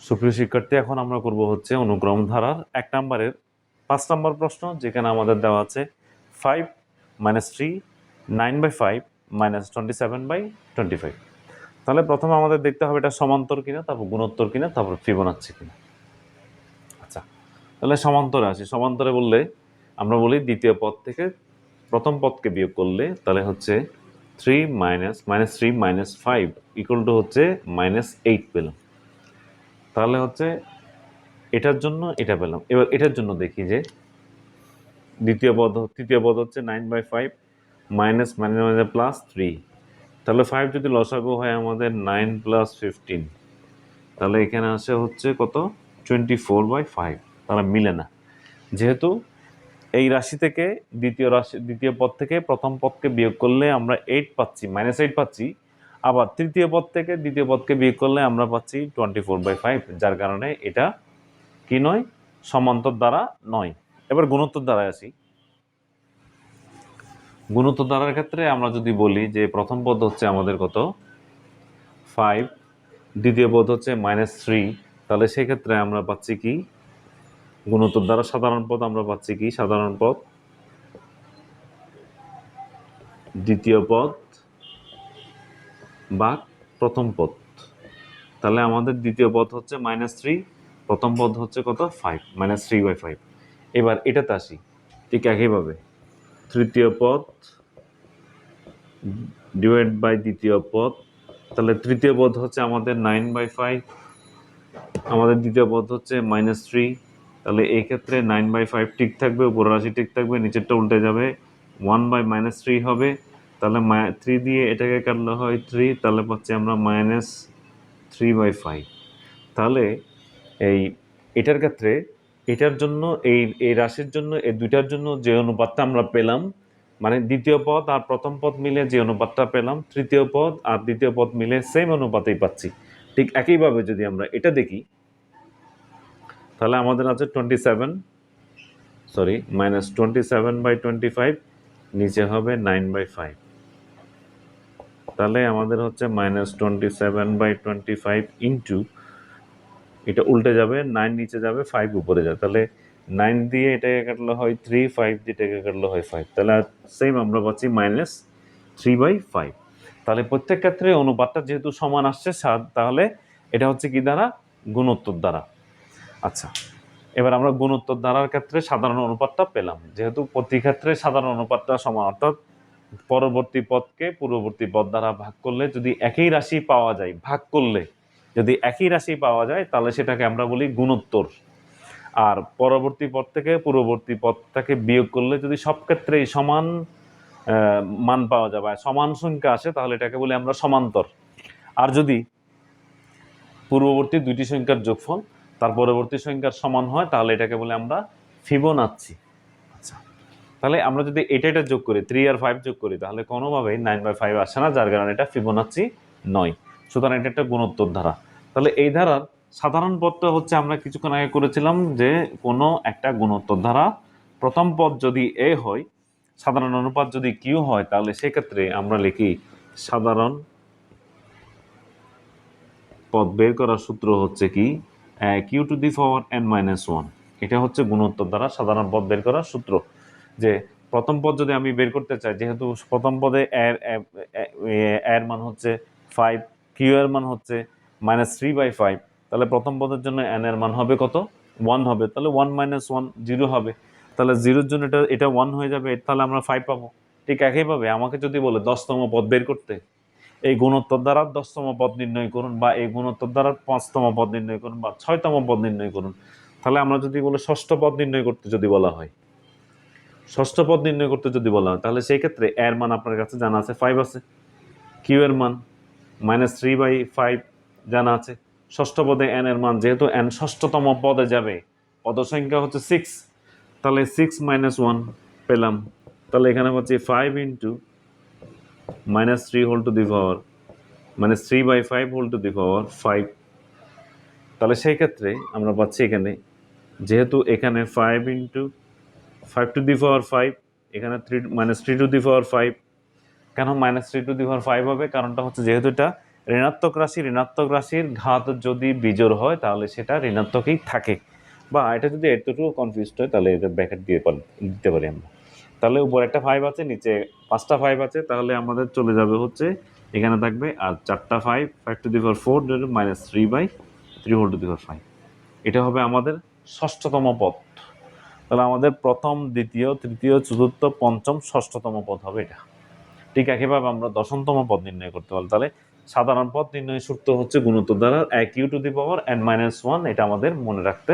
সুপ্রিয় শিক্ষার্থী, এখন আমরা করব হচ্ছে অনুক্রম ধারার 1 নম্বরের 5 নম্বর প্রশ্ন, যেখানে আমাদের দেওয়া আছে 5 - 3 9/5 -27/25। তাহলে প্রথমে আমাদের দেখতে হবে এটা সমান্তর কিনা, তারপর গুণোত্তর কিনা, তারপর ফিবোনাচ্চি কিনা। আচ্ছা, তাহলে সমান্তরে আসি। সমান্তরে বললে আমরা বলি দ্বিতীয় পদ থেকে প্রথম পদকে বিয়োগ করলে তাহলে হচ্ছে 3 - 3 - 5 = হচ্ছে -8 পেলাম। তাহলে হচ্ছে এটার জন্য এটা পেলাম। এবার এটার জন্য দেখি যে তৃতীয় পদ হচ্ছে 9/5 মাইনাস মানে প্লাস 3। তাহলে 5 যদি লসাগু হয় আমাদের 9 + 15, তাহলে এখানে আসে হচ্ছে কত 24/5। তারা মিলে না, যেহেতু এই রাশি থেকে দ্বিতীয় পদ থেকে প্রথম পদকে বিয়োগ করলে আমরা 8 পাচ্ছি, -8 পাচ্ছি। আবার তৃতীয় পদ থেকে দ্বিতীয় পদকে বিয়োগ করলে আমরা পাচ্ছি 24/5, যার কারণে এটা কি নয়, সমান্তর দ্বারা নয়। এবার গুণোত্তর দ্বারায় আসি। গুণোত্তর দ্বারার ক্ষেত্রে আমরা যদি বলি যে প্রথম পদ হচ্ছে আমাদের কত 5, দ্বিতীয় পদ হচ্ছে -3, তাহলে সেক্ষেত্রে আমরা পাচ্ছি কি গুণোত্তর দ্বারা সাধারণ পদ আমরা পাচ্ছি কি সাধারণ পদ দ্বিতীয় পদ বা প্রথম পদ। তাহলে আমাদের দ্বিতীয় পদ হচ্ছে -3, প্রথম পদ হচ্ছে কত 5, -3/5। এবার এটাতে আসি ঠিক একইভাবে, তৃতীয় পদ ডিভাইড বাই দ্বিতীয় পদ। তাহলে তৃতীয় পদ হচ্ছে আমাদের 9/5, আমাদের দ্বিতীয় পদ হচ্ছে -3। তাহলে এই ক্ষেত্রে 9/5 ঠিক থাকবে, উপর রাশি ঠিক থাকবে, নিচেরটা উল্টে যাবে, 1/-3 হবে। তাহলে 3 দিয়ে এটাকে কাটলে হয় 3, তাহলে পাচ্ছি আমরা -3/5। তাহলে এই এটার ক্ষেত্রে এটার জন্য এই রাশির জন্য এই দুইটার জন্য যে অনুপাতটা আমরা পেলাম, মানে দ্বিতীয় পদ আর প্রথম পদ মিলে যে অনুপাতটা পেলাম, তৃতীয় পদ আর দ্বিতীয় পদ মিলে সেম অনুপাতেই পাচ্ছি। ঠিক একইভাবে যদি আমরা এটা দেখি, তাহলে আমাদের আছে -27/25, নিচে হবে 9/5। তাহলে আমাদের হচ্ছে -27/25 ইন্টু, এটা উল্টে যাবে, 9 নিচে যাবে, 5 উপরে যাবে। তাহলে 9 দিয়ে এটাকে কাটলে হয় 3, 5 দিয়ে এটাকে কাটলে হয় 5। তাহলে সেম আমরা পাচ্ছি -3/5। তাহলে প্রত্যেক ক্ষেত্রে অনুপাতটা যেহেতু সমান আসছে, তাহলে এটা হচ্ছে কি দ্বারা, গুণোত্তর দ্বারা। আচ্ছা, এবার আমরা গুণোত্তর দ্বারার ক্ষেত্রে সাধারণ অনুপাতটা পেলাম, যেহেতু প্রতি ক্ষেত্রে সাধারণ অনুপাতটা সমান, অর্থাৎ পরবর্তী পদকে পূর্ববর্তী পদ দ্বারা ভাগ করলে যদি একই রাশি পাওয়া যায়, যদি একই রাশি পাওয়া যায়, তাহলে সেটাকে আমরা বলি গুণোত্তর। আর পরবর্তী পদ থেকে পূর্ববর্তী পদটাকে বিয়োগ করলে যদি সব ক্ষেত্রেই সমান মান পাওয়া যায় বা সমান সংখ্যা আসে, তাহলে এটাকে বলি আমরা সমান্তর। আর যদি পূর্ববর্তী দুইটি সংখ্যার যোগফল তার পরবর্তী সংখ্যার সমান হয়, তাহলে এটাকে বলে আমরা ফিবোনাচ্চি। আচ্ছা, তাহলে আমরা যদি এটা যোগ করি, 3 আর 5 যোগ করি, তাহলে কোনোভাবেই 9/5 আসে না, যার কারণে এটা ফিবোনাচ্চি নয়। সুতরাং এটা একটা গুণোত্তর ধারা। তাহলে এই ধারার সাধারণ পদটা হচ্ছে আমরা কিছুক্ষণ আগে করেছিলাম যে কোনো একটা গুণোত্তর ধারা প্রথম পদ যদি এ হয়, সাধারণ অনুপাত যদি কিউ হয়, তাহলে সেক্ষেত্রে আমরা লিখি সাধারণ পদ বের করার সূত্র হচ্ছে কি q⁴n-1। এটা হচ্ছে গুণোত্তর দ্বারা সাধারণ পদ বের করার সূত্র। যে প্রথম পদ যদি আমি বের করতে চাই, যেহেতু প্রথম পদে এর মান হচ্ছে 5, কিউ এর মান হচ্ছে -3/5, তাহলে প্রথম পদের জন্য n এর মান হবে কত, 1 হবে। তাহলে 1 - 1 0 হবে। তাহলে 0-র জন্য এটা 1 হয়ে যাবে, তাহলে আমরা 5 পাবো। ঠিক একইভাবে আমাকে যদি বলে 10তম পদ বের করতে, এই গুণোত্তর দ্বারা 10তম পদ নির্ণয় করুন, বা এই গুণোত্তর দ্বারা 5তম পদ নির্ণয় করুন, বা 6তম পদ নির্ণয় করুন, তাহলে আমরা যদি বলে ষষ্ঠ পদ নির্ণয় করতে যদি বলা হয়, তাহলে সেই ক্ষেত্রে এর মান আপনার কাছে জানা আছে 5 আছে, কিউ এর মান -3/5 জানা আছে, ষষ্ঠ পদে n এর মান, যেহেতু n ষষ্ঠতম পদে যাবে, পদ সংখ্যা হচ্ছে 6, তাহলে 6 - 1 পেলাম। তাহলে এখানে পাচ্ছি 5 × -3/5 তাহলে সেই ক্ষেত্রে আমরা পাচ্ছি এখানে, যেহেতু এখানে 5 × 5⁵, এখানে 3 -3⁵। কেন -3⁵ হবে? কারণটা হচ্ছে যেহেতু এটা ঋণাত্মক রাশির ঘাত যদি বিজোড় হয় তাহলে সেটা ঋণাত্মকই থাকে, বা এটা যদি এতটুকু কনফিউজড হয় তাহলে এটা ব্র্যাকেট দিতে পারি আমরা। তাহলে উপরে একটা 5 আছে, নিচে 5টা 5 আছে, তাহলে আমাদের চলে যাবে হচ্ছে এখানে থাকবে আর 4টা 5 to the power 4 minus 3/3 whole to the power 5। এটা হবে আমাদের ষষ্ঠতম পদ। তাহলে আমাদের প্রথম, দ্বিতীয়, তৃতীয়, চতুর্থ, পঞ্চম, ষষ্ঠতম পদ হবে এটা। ঠিক একইভাবে আমরা দশমতম পদ নির্ণয় করতে পারবো। তাহলে সাধারণ পদ নির্ণয়ের সূত্র হচ্ছে গুণোত্তর দ্বারা 1 you two the power n-1। এটা আমাদের মনে রাখতে